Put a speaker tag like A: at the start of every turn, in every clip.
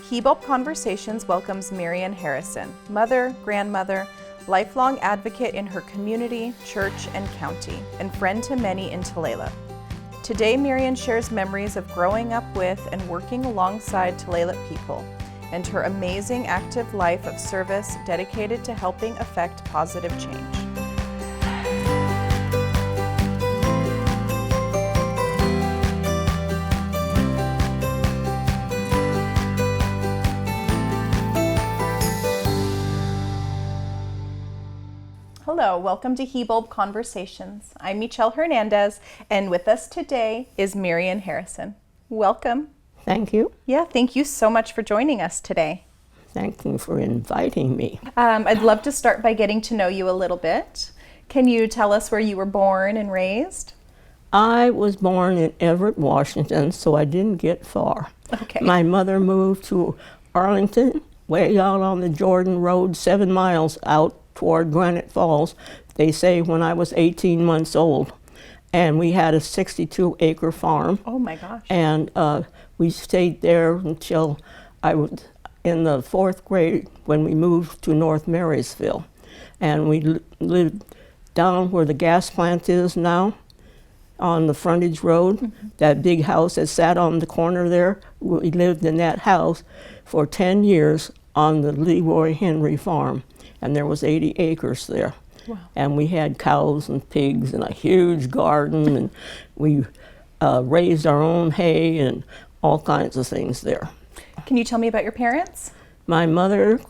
A: Hibulb Conversations welcomes Marian Harrison, mother, grandmother, lifelong advocate in her community, church, and county, and friend to many in Tulalip. Today, Marian shares memories of growing up with and working alongside Tulalip people, and her amazing active life of service dedicated to helping affect positive change. Hello, welcome to Hibulb Conversations. I'm Mytyl Hernandez, and with us today is Marian Harrison. Welcome.
B: Thank you.
A: Yeah, thank you so much for joining us today.
B: Thank you for inviting me.
A: I'd love to start by getting to know you a little bit. Can you tell us where you were born and raised?
B: I was born in Everett, Washington, so I didn't get far.
A: Okay.
B: My mother moved to Arlington, way out on the Jordan Road, 7 miles out toward Granite Falls, they say, when I was 18 months old. And we had a 62-acre farm.
A: Oh my gosh.
B: And we stayed there until I was in the 4th grade when we moved to North Marysville. And we lived down where the gas plant is now, on the frontage road, that big house that sat on the corner there. We lived in that house for 10 years on the Leroy Henry farm. And there was 80 acres there. Wow. And we had cows and pigs and a huge garden, and we raised our own hay and all kinds of things there.
A: Can you tell me about your parents?
B: My mother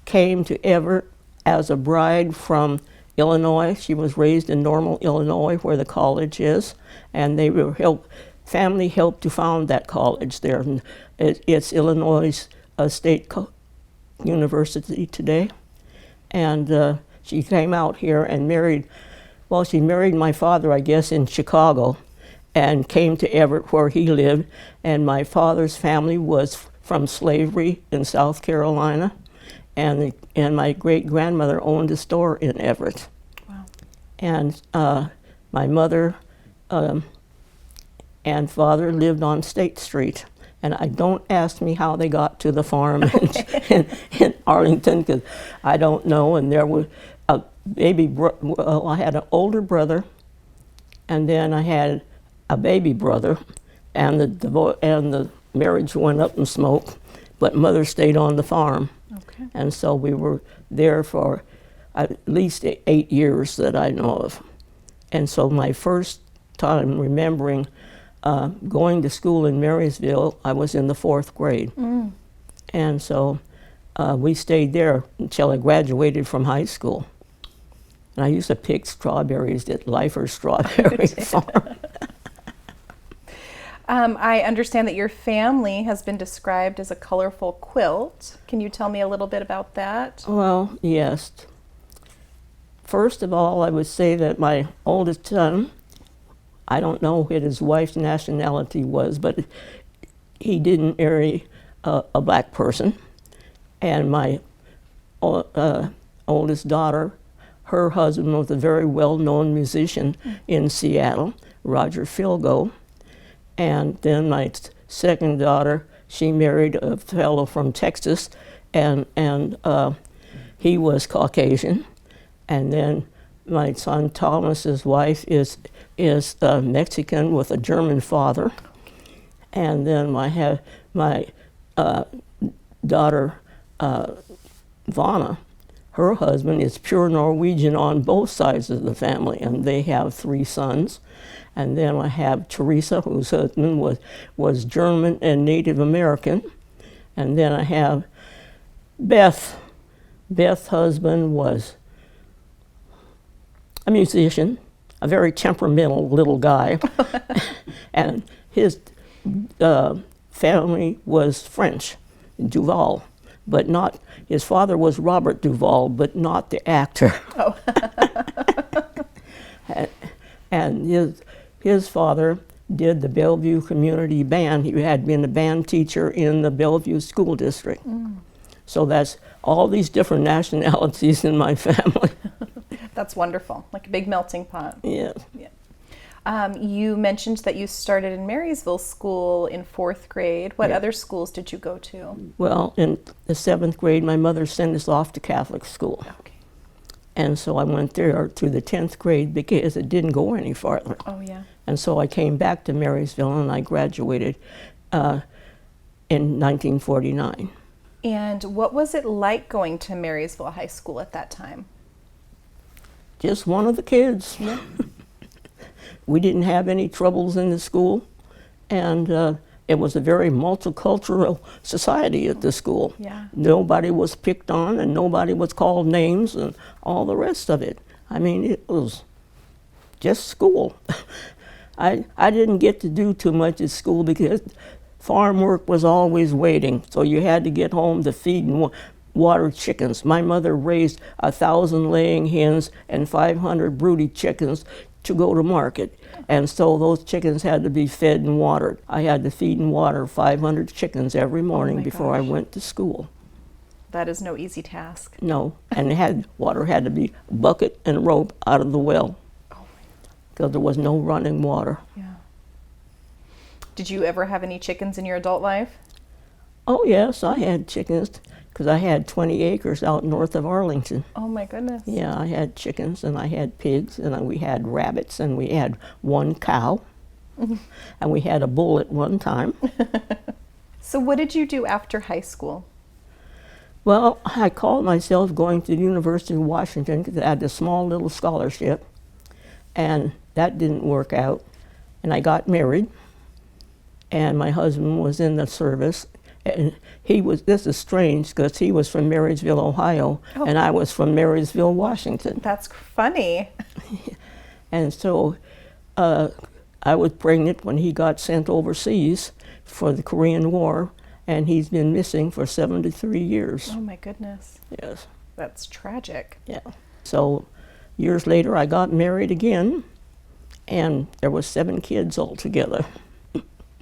B: came to Everett as a bride from Illinois. She was raised in Normal, Illinois, where the college is, and they were family helped to found that college there. And it's Illinois State University today. And she came out here and she married my father, I guess, in Chicago, and came to Everett where he lived. And my father's family was from slavery in South Carolina, and my great-grandmother owned a store in Everett. Wow. And my mother and father lived on State Street. And don't ask me how they got to the farm in Arlington, because I don't know. And there was a I had an older brother, and then I had a baby brother, and the marriage went up in smoke, but mother stayed on the farm. Okay. And so we were there for at least 8 years that I know of. And so my first time remembering going to school in Marysville, I was in the 4th grade. And so we stayed there until I graduated from high school. And I used to pick strawberries at Lifer's Strawberry Farm.
A: I understand that your family has been described as a colorful quilt. Can you tell me a little bit about that?
B: Well, yes. First of all, I would say that my oldest son, I don't know what his wife's nationality was, but he didn't marry a black person. And my oldest daughter, her husband was a very well-known musician in Seattle, Roger Philgo. And then my second daughter, she married a fellow from Texas, and he was Caucasian. And then my son Thomas's wife is Mexican with a German father, and then my daughter Vana, her husband is pure Norwegian on both sides of the family, and they have 3 sons. And then I have Teresa, whose husband was German and Native American, and then I have Beth. Beth's husband was a musician, a very temperamental little guy, and his family was French, Duval, but not, his father was Robert Duval, but not the actor. Oh. And his father did the Bellevue Community Band. He had been a band teacher in the Bellevue School District. So that's all these different nationalities in my family.
A: That's wonderful, like a big melting pot.
B: Yeah.
A: You mentioned that you started in Marysville School in 4th grade. What other schools did you go to?
B: Well, in the 7th grade, my mother sent us off to Catholic school.
A: Okay.
B: And so I went there to the 10th grade because it didn't go any farther.
A: Oh, yeah.
B: And so I came back to Marysville and I graduated in 1949.
A: And what was it like going to Marysville High School at that time?
B: Just one of the kids.
A: Yeah.
B: We didn't have any troubles in the school, and it was a very multicultural society at the school.
A: Yeah.
B: Nobody was picked on, and nobody was called names, and all the rest of it. I mean, it was just school. I didn't get to do too much at school because farm work was always waiting, so you had to get home to feed and water chickens. My mother raised 1,000 laying hens and 500 broody chickens to go to market, and so those chickens had to be fed and watered. I had to feed and water 500 chickens every morning before I went to school.
A: That is no easy task.
B: No, and water had to be bucket and rope out of the well because there was no running water.
A: Yeah. Did you ever have any chickens in your adult life?
B: Oh yes, I had chickens because I had 20 acres out north of Arlington.
A: Oh my goodness.
B: Yeah, I had chickens and I had pigs and we had rabbits and we had one cow and we had a bull at one time.
A: So what did you do after high school?
B: Well, I called myself going to the University of Washington because I had a small little scholarship, and that didn't work out. And I got married, and my husband was in the service. And this is strange because he was from Marysville, Ohio, and I was from Marysville, Washington.
A: That's funny.
B: And so I was pregnant when he got sent overseas for the Korean War, and he's been missing for 73 years.
A: Oh my goodness.
B: Yes.
A: That's tragic.
B: Yeah. So years later, I got married again, and there was 7 kids altogether.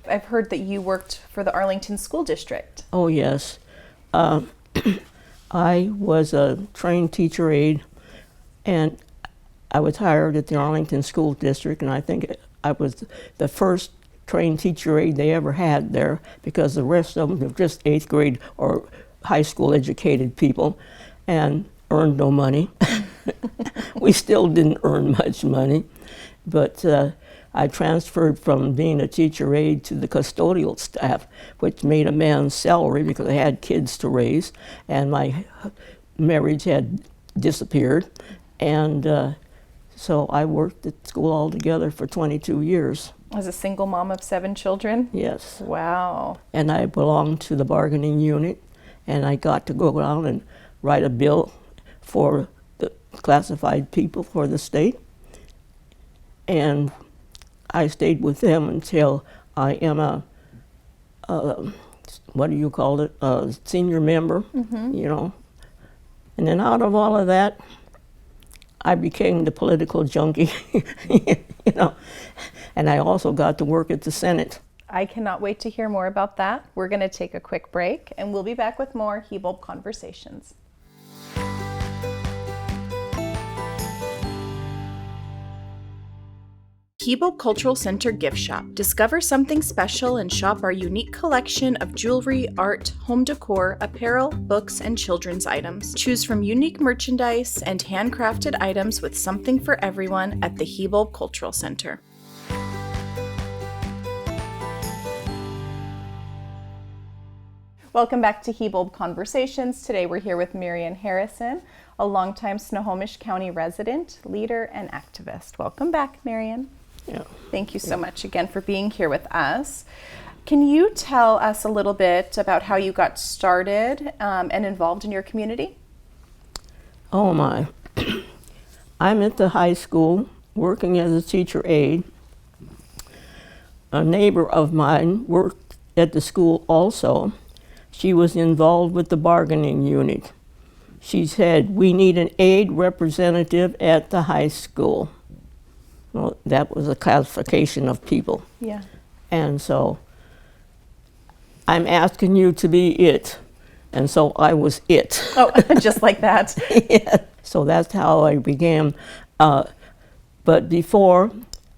A: I've heard that you worked for the Arlington School District.
B: Oh, yes. I was a trained teacher aide, and I was hired at the Arlington School District, and I think I was the first trained teacher aide they ever had there because the rest of them were just 8th grade or high school educated people and earned no money. We still didn't earn much money, but I transferred from being a teacher aide to the custodial staff, which made a man's salary because I had kids to raise, and my marriage had disappeared. And so I worked at school altogether for 22 years.
A: As a single mom of 7 children?
B: Yes.
A: Wow.
B: And I belonged to the bargaining unit, and I got to go out and write a bill for the classified people for the state. And I stayed with them until I am a what do you call it, a senior member, you know. And then out of all of that, I became the political junkie, you know. And I also got to work at the Senate.
A: I cannot wait to hear more about that. We're going to take a quick break, and we'll be back with more Hibulb Conversations. Hibulb Cultural Center Gift Shop. Discover something special and shop our unique collection of jewelry, art, home decor, apparel, books, and children's items. Choose from unique merchandise and handcrafted items with something for everyone at the Hibulb Cultural Center. Welcome back to Hibulb Conversations. Today we're here with Marian Harrison, a longtime Snohomish County resident, leader, and activist. Welcome back, Marian.
B: Yeah.
A: Thank you so much again for being here with us. Can you tell us a little bit about how you got started and involved in your community?
B: Oh my. I'm at the high school working as a teacher aide. A neighbor of mine worked at the school also. She was involved with the bargaining unit. She said, "We need an aide representative at the high school." Well, that was a classification of people.
A: Yeah.
B: And so, "I'm asking you to be it." And so I was it.
A: Oh, just like that.
B: Yeah. So that's how I began. But before,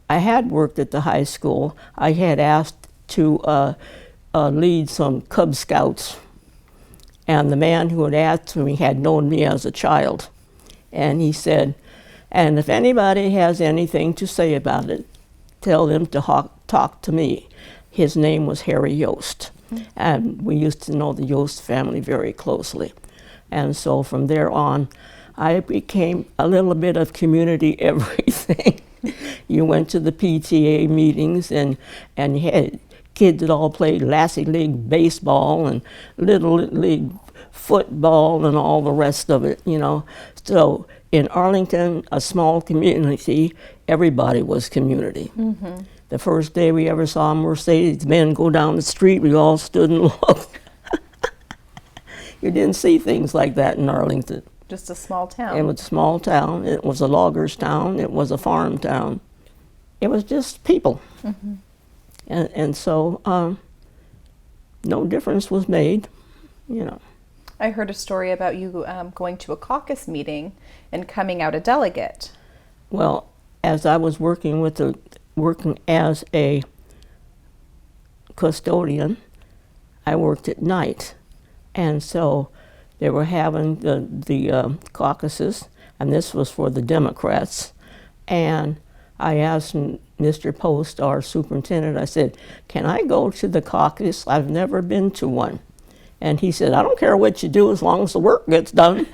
B: I had worked at the high school. I had asked to lead some Cub Scouts, and the man who had asked me had known me as a child. And he said, and if anybody has anything to say about it, tell them to talk to me. His name was Harry Yost, and we used to know the Yost family very closely. And so from there on, I became a little bit of community everything. You went to the PTA meetings, and you had kids that all played Lassie League baseball and Little League football and all the rest of it, you know. So in Arlington, a small community, everybody was community. Mm-hmm. The first day we ever saw Mercedes-Benz go down the street, we all stood and looked. You didn't see things like that in Arlington.
A: Just a small town.
B: It was a small town. It was a logger's town. It was a farm town. It was just people. Mm-hmm. And so no difference was made, you know.
A: I heard a story about you going to a caucus meeting and coming out a delegate.
B: Well, as I was working as a custodian, I worked at night, and so they were having the caucuses, and this was for the Democrats. And I asked Mr. Post, our superintendent, I said, "Can I go to the caucus? I've never been to one." And he said, "I don't care what you do as long as the work gets done."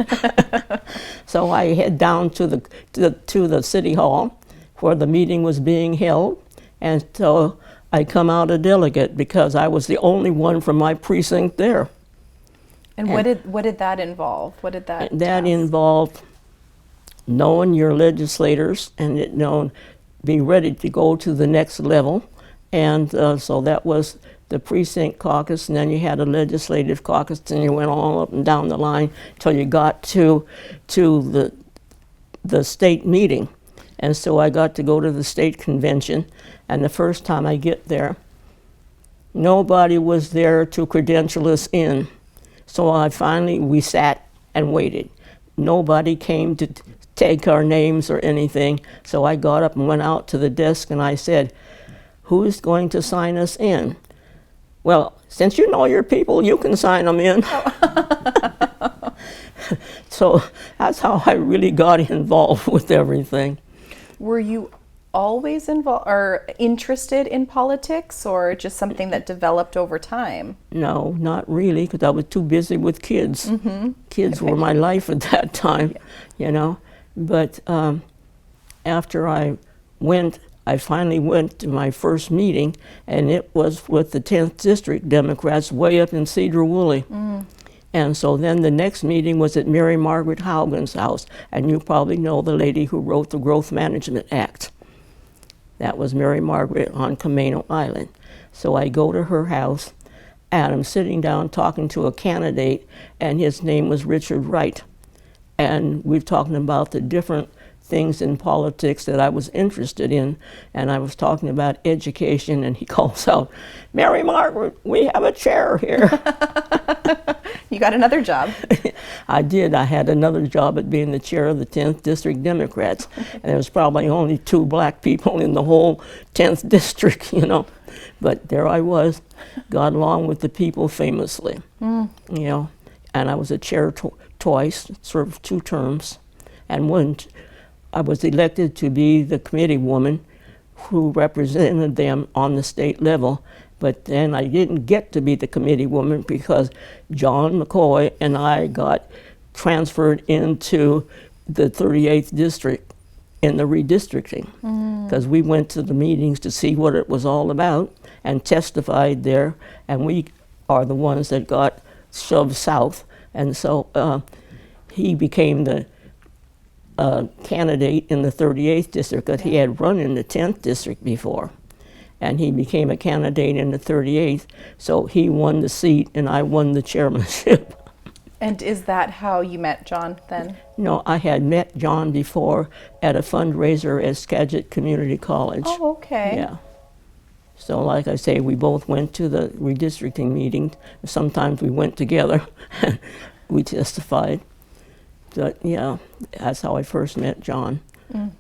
B: So I head down to the city hall where the meeting was being held, and so I come out a delegate because I was the only one from my precinct there.
A: And what did that involve? What did that?
B: That involved knowing your legislators and be ready to go to the next level, and so that was the precinct caucus, and then you had a legislative caucus, and you went all up and down the line till you got to the state meeting. And so I got to go to the state convention, and the first time I get there, nobody was there to credential us in. So we sat and waited. Nobody came to take our names or anything. So I got up and went out to the desk and I said, "Who's going to sign us in?" "Well, since you know your people, you can sign them in." So that's how I really got involved with everything.
A: Were you always involved or interested in politics, or just something that developed over time?
B: No, not really, because I was too busy with kids. Mm-hmm. Kids were my life at that time, you know. But after I finally went to my first meeting, and it was with the 10th District Democrats way up in Cedar Woolley. Mm. And so then the next meeting was at Mary Margaret Haugen's house, and you probably know the lady who wrote the Growth Management Act. That was Mary Margaret on Camano Island. So I go to her house, and I'm sitting down talking to a candidate, and his name was Richard Wright. And we're talking about the different things in politics that I was interested in, and I was talking about education, and he calls out, "Mary Margaret, we have a chair here."
A: You got another job.
B: I did. I had another job at being the chair of the 10th District Democrats, and there was probably only 2 black people in the whole 10th District, you know. But there I was, got along with the people famously, you know. And I was a chair twice, served 2 terms, and when I was elected to be the committee woman who represented them on the state level. But then I didn't get to be the committee woman because John McCoy and I got transferred into the 38th District in the redistricting, because we went to the meetings to see what it was all about and testified there, and we are the ones that got shoved south. And so he became the candidate in the 38th District, because he had run in the 10th District before. And he became a candidate in the 38th, so he won the seat and I won the chairmanship.
A: And is that how you met John then?
B: No, I had met John before at a fundraiser at Skagit Community College.
A: Oh, okay.
B: Yeah. So like I say, we both went to the redistricting meeting. Sometimes we went together. We testified. But yeah, that's how I first met John.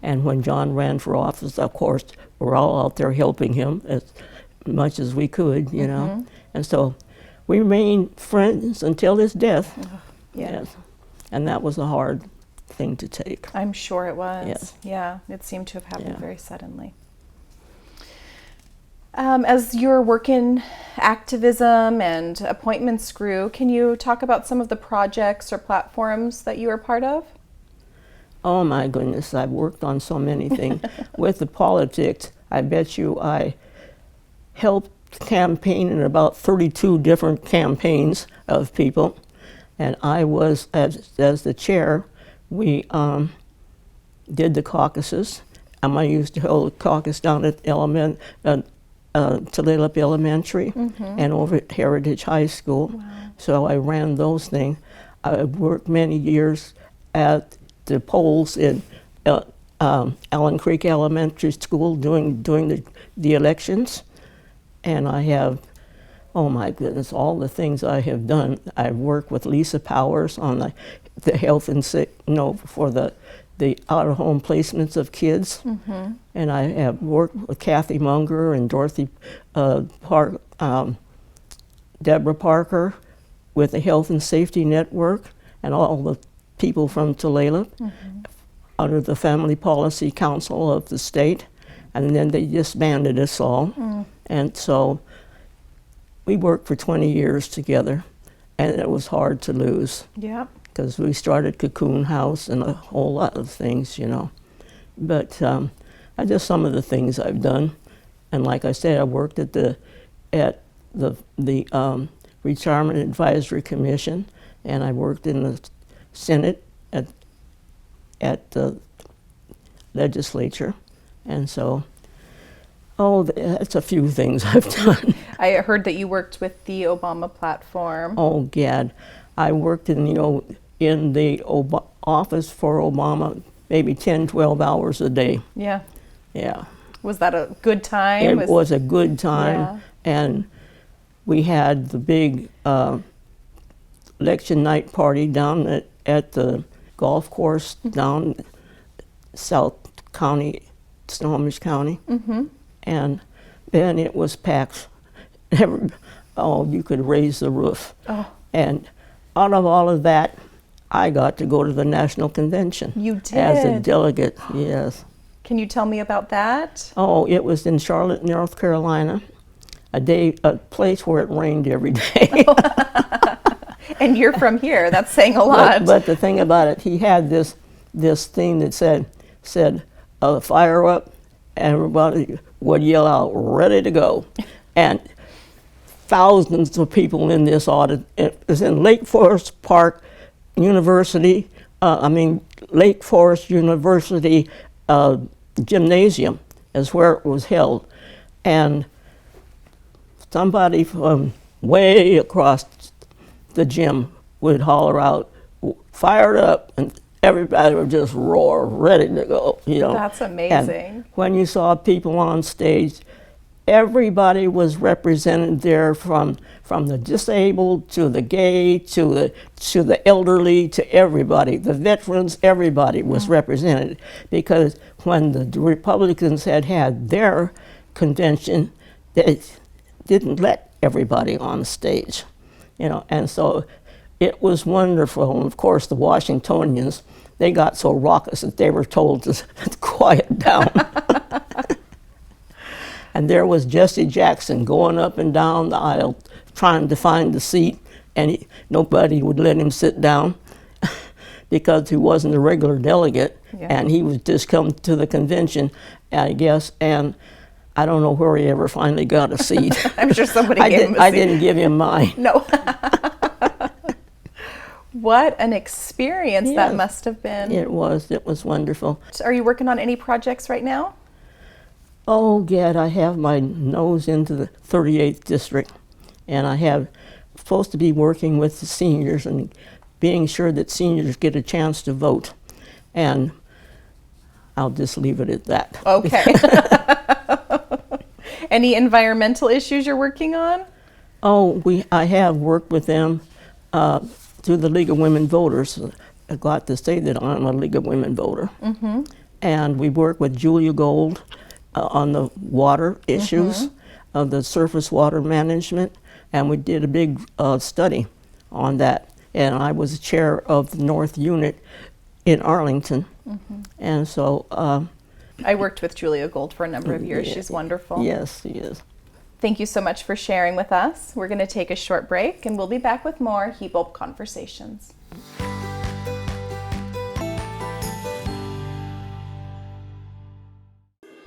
B: And when John ran for office, of course, we're all out there helping him as much as we could, you know. And so we remained friends until his death. Yes. And that was a hard thing to take.
A: I'm sure it was.
B: Yes.
A: Yeah, it seemed to have happened very suddenly. As your work in activism and appointments grew, can you talk about some of the projects or platforms that you were part of?
B: Oh my goodness, I've worked on so many things. With the politics, I bet you I helped campaign in about 32 different campaigns of people. And I was, as the chair, we did the caucuses. I used to hold a caucus down at Tulalip Elementary and over at Heritage High School.
A: Wow.
B: So I ran those things. I worked many years at the polls in Allen Creek Elementary School doing the elections. And I have, oh my goodness, all the things I have done. I've worked with Lisa Powers on the health and for the out-of-home placements of kids. And I have worked with Kathy Munger and Dorothy Deborah Parker with the Health and Safety Network and all the people from Tulalip under the Family Policy Council of the state. And then they disbanded us all. And so we worked for 20 years together, and it was hard to lose.
A: Yeah.
B: Because we started Cocoon House and a whole lot of things, you know. But just some of the things I've done. And like I said, I worked at the Retirement Advisory Commission, and I worked in the Senate at the legislature. And so, that's a few things I've done.
A: I heard that you worked with the Obama platform.
B: Oh, Gad. I worked in the office for Obama maybe 10, 12 hours a day.
A: Yeah.
B: Yeah.
A: Was that a good time?
B: It was a good time.
A: Yeah.
B: And we had the big election night party down at the golf course down South County, Snohomish County. And then it was packed. You could raise the roof. And out of all of that, I got to go to the National Convention.
A: You did?
B: As a delegate, yes.
A: Can you tell me about that?
B: Oh, it was in Charlotte, North Carolina, a place where it rained every day.
A: And you're from here. That's saying a lot.
B: But the thing about it, he had this thing that said, fire up, and everybody would yell out, ready to go. And thousands of people in this audit. It was in Lake Forest University gymnasium is where it was held. And somebody from way across the gym would holler out, fired up, and everybody would just roar, ready to go, you know.
A: That's amazing.
B: And when you saw people on stage, everybody was represented there, from the disabled to the gay to the elderly to everybody, the veterans, everybody was represented. Because when the Republicans had their convention, they didn't let everybody on stage, you know. And so it was wonderful. And of course, the Washingtonians, they got so raucous that they were told to quiet down. And there was Jesse Jackson going up and down the aisle trying to find the seat, and nobody would let him sit down because he wasn't a regular delegate, and he was just come to the convention, I guess, and I don't know where he ever finally got a seat.
A: I'm sure somebody gave him a seat.
B: I didn't give him mine.
A: No. What an experience that must have been.
B: It was wonderful.
A: So are you working on any projects right now?
B: Oh, Gad, I have my nose into the 38th district, and I have supposed to be working with the seniors and being sure that seniors get a chance to vote. And I'll just leave it at that.
A: Okay. Any environmental issues you're working on?
B: Oh, I have worked with them through the League of Women Voters. I got to say that I'm a League of Women voter. and we worked with Julia Gold on the water issues of the surface water management, and we did a big study on that. And I was chair of the North Unit in Arlington, and so
A: I worked with Julia Gold for a number of years. She's wonderful.
B: yes, she is.
A: Thank you so much for sharing with us. We're going to take a short break, and we'll be back with more Hibulb Conversations.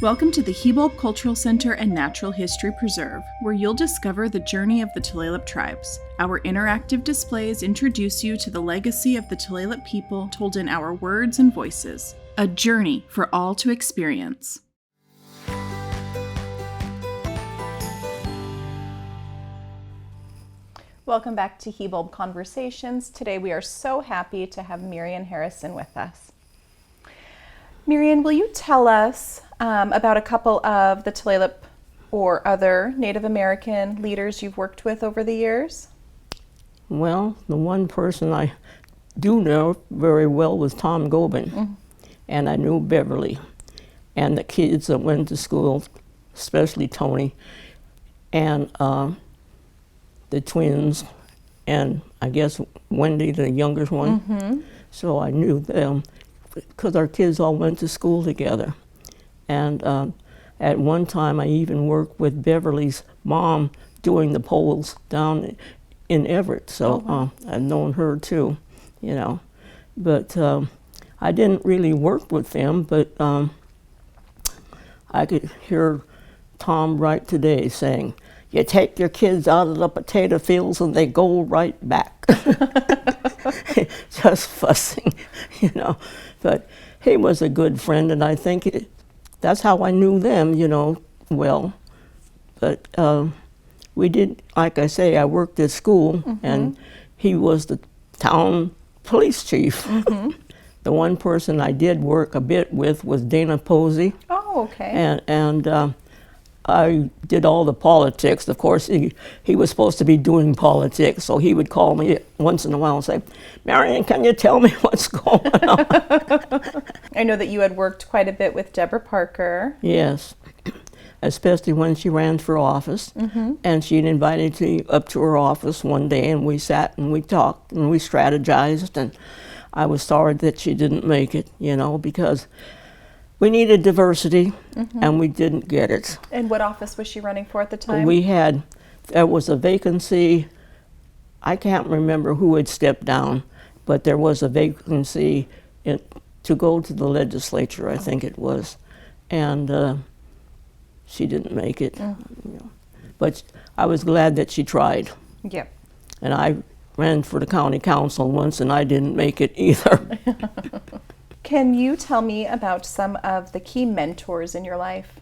A: Welcome to the Hibulb Cultural Center and Natural History Preserve, where you'll discover the journey of the Tulalip tribes. Our interactive displays introduce you to the legacy of the Tulalip people told in our words and voices. A journey for all to experience. Welcome back to Hibulb Conversations. Today we are so happy to have Marian Harrison with us. Marian, will you tell us about a couple of the Tulalip or other Native American leaders you've worked with over the years?
B: Well, the one person I do know very well was Tom Gobin, and I knew Beverly, and the kids that went to school, especially Tony, and the twins, and I guess Wendy, the youngest one. So I knew them because our kids all went to school together. And at one time I even worked with Beverly's mom doing the polls down in Everett. So I've known her too, you know. But I didn't really work with them, but I could hear Tom right today saying, "You take your kids out of the potato fields and they go right back." Just fussing, you know. But he was a good friend, and I think that's how I knew them, you know, well. But we did, like I say, I worked at school, and he was the town police chief. The one person I did work a bit with was Dana Posey.
A: Oh, okay.
B: And I did all the politics. Of course, he was supposed to be doing politics, so he would call me once in a while and say, "Marian, can you tell me what's going on?"
A: I know that you had worked quite a bit with Deborah Parker.
B: Yes, especially when she ran for office. And she'd invited me up to her office one day, and we sat and we talked and we strategized, and I was sorry that she didn't make it, you know, because we needed diversity, and we didn't get it.
A: And what office was she running for at the time?
B: There was a vacancy. I can't remember who had stepped down, but there was a vacancy to go to the legislature, I think it was. And she didn't make it. You know. But I was glad that she tried.
A: Yep.
B: And I ran for the county council once, and I didn't make it either.
A: Can you tell me about some of the key mentors in your life?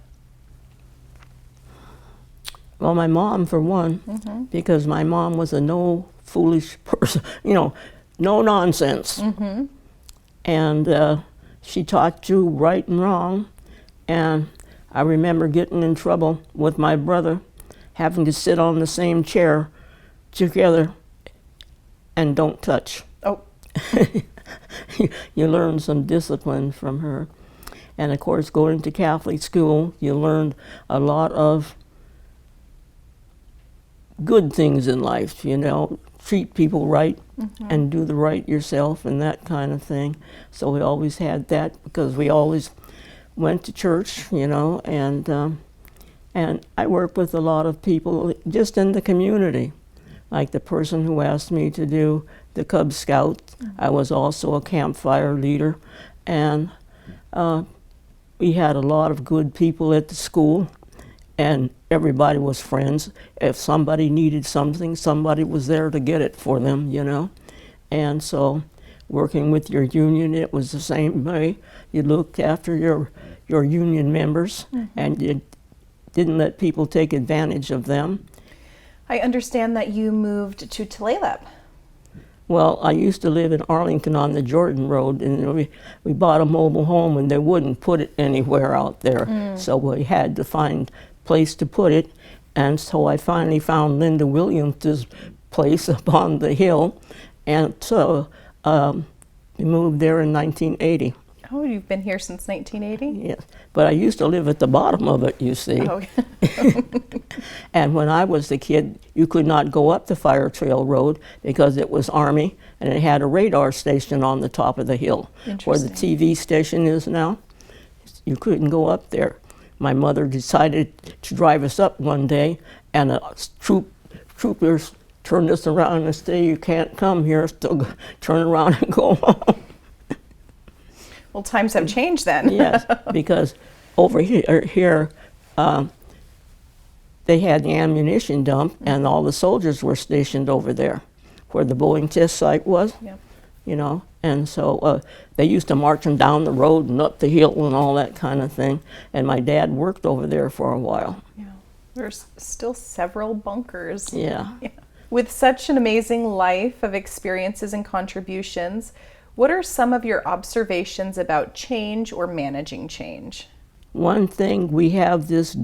B: Well, my mom, for one, because my mom was a no foolish person, you know, no nonsense. And she taught you right and wrong. And I remember getting in trouble with my brother, having to sit on the same chair together and don't touch.
A: Oh.
B: You learned some discipline from her. And of course, going to Catholic school, you learned a lot of good things in life, you know, treat people right and do the right yourself and that kind of thing. So we always had that because we always went to church, you know, and I worked with a lot of people just in the community. Like the person who asked me to do the Cub Scout, I was also a campfire leader, and we had a lot of good people at the school, and everybody was friends. If somebody needed something, somebody was there to get it for them, you know. And so working with your union, it was the same way. You looked after your union members, and you didn't let people take advantage of them.
A: I understand that you moved to Tulalip.
B: Well, I used to live in Arlington on the Jordan Road, and we bought a mobile home, and they wouldn't put it anywhere out there. So we had to find a place to put it, and so I finally found Linda Williams' place up on the hill, and so we moved there in 1980.
A: Oh, you've been here since 1980?
B: Yes, but I used to live at the bottom of it, you see.
A: Oh.
B: And when I was a kid, you could not go up the Fire Trail Road because it was Army, and it had a radar station on the top of the hill where the TV station is now. You couldn't go up there. My mother decided to drive us up one day, and troopers turned us around and said, "You can't come here." So turn around and go home.
A: Well, times have changed then.
B: Yes, because over here they had the ammunition dump, and all the soldiers were stationed over there, where the Boeing test site was.
A: Yep.
B: You know, and so they used to march them down the road and up the hill and all that kind of thing. And my dad worked over there for a while.
A: Yeah, there's still several bunkers.
B: Yeah.
A: With such an amazing life of experiences and contributions, what are some of your observations about change or managing change?
B: One thing, we have this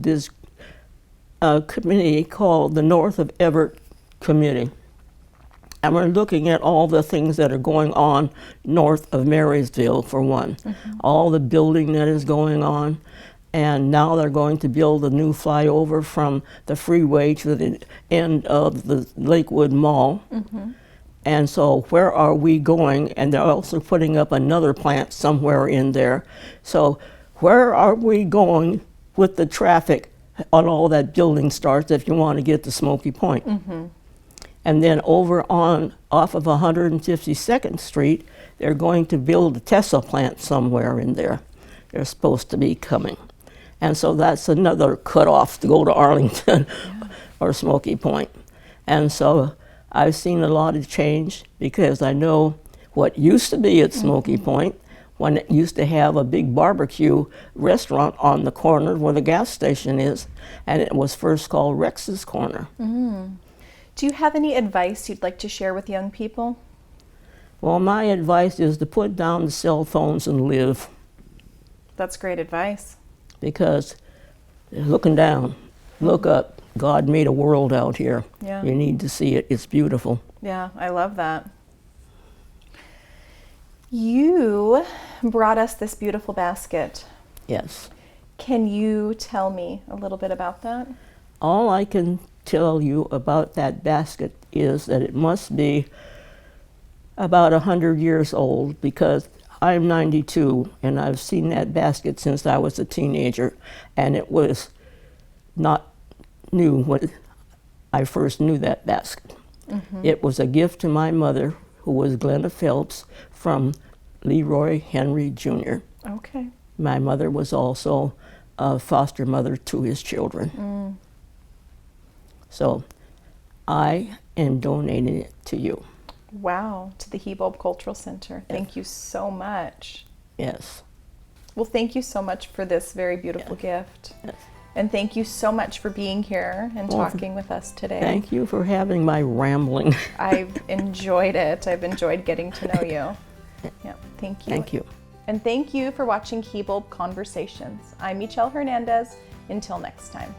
B: committee called the North of Everett Committee. And we're looking at all the things that are going on north of Marysville, for one. All the building that is going on. And now they're going to build a new flyover from the freeway to the end of the Lakewood Mall. And so where are we going? And they're also putting up another plant somewhere in there. So where are we going with the traffic on all that building starts if you want to get to Smoky Point? And then over on off of 152nd Street, they're going to build a Tesla plant somewhere in there. They're supposed to be coming. And so that's another cutoff to go to Arlington or Smoky Point. And so I've seen a lot of change because I know what used to be at Smoky Point, when it used to have a big barbecue restaurant on the corner where the gas station is, and it was first called Rex's Corner.
A: Do you have any advice you'd like to share with young people?
B: Well, my advice is to put down the cell phones and live.
A: That's great advice.
B: Because looking down, look up. God made a world out here.
A: Yeah.
B: You need to see it. It's beautiful.
A: Yeah, I love that. You brought us this beautiful basket.
B: Yes.
A: Can you tell me a little bit about that?
B: All I can tell you about that basket is that it must be about 100 years old, because I'm 92 and I've seen that basket since I was a teenager, and it was not new when I first knew that basket. It was a gift to my mother, who was Glenda Phelps, from Leroy Henry Jr.
A: Okay.
B: My mother was also a foster mother to his children. So I am donating it to you.
A: Wow, to the Hibulb Cultural Center. Thank you so much.
B: Yes.
A: Well, thank you so much for this very beautiful gift.
B: Yes.
A: And thank you so much for being here and talking with us today.
B: Thank you for having my rambling.
A: I've enjoyed it. I've enjoyed getting to know you. Yeah, thank you.
B: Thank you.
A: And thank you for watching Hibulb Conversations. I'm Mytyl Hernandez. Until next time.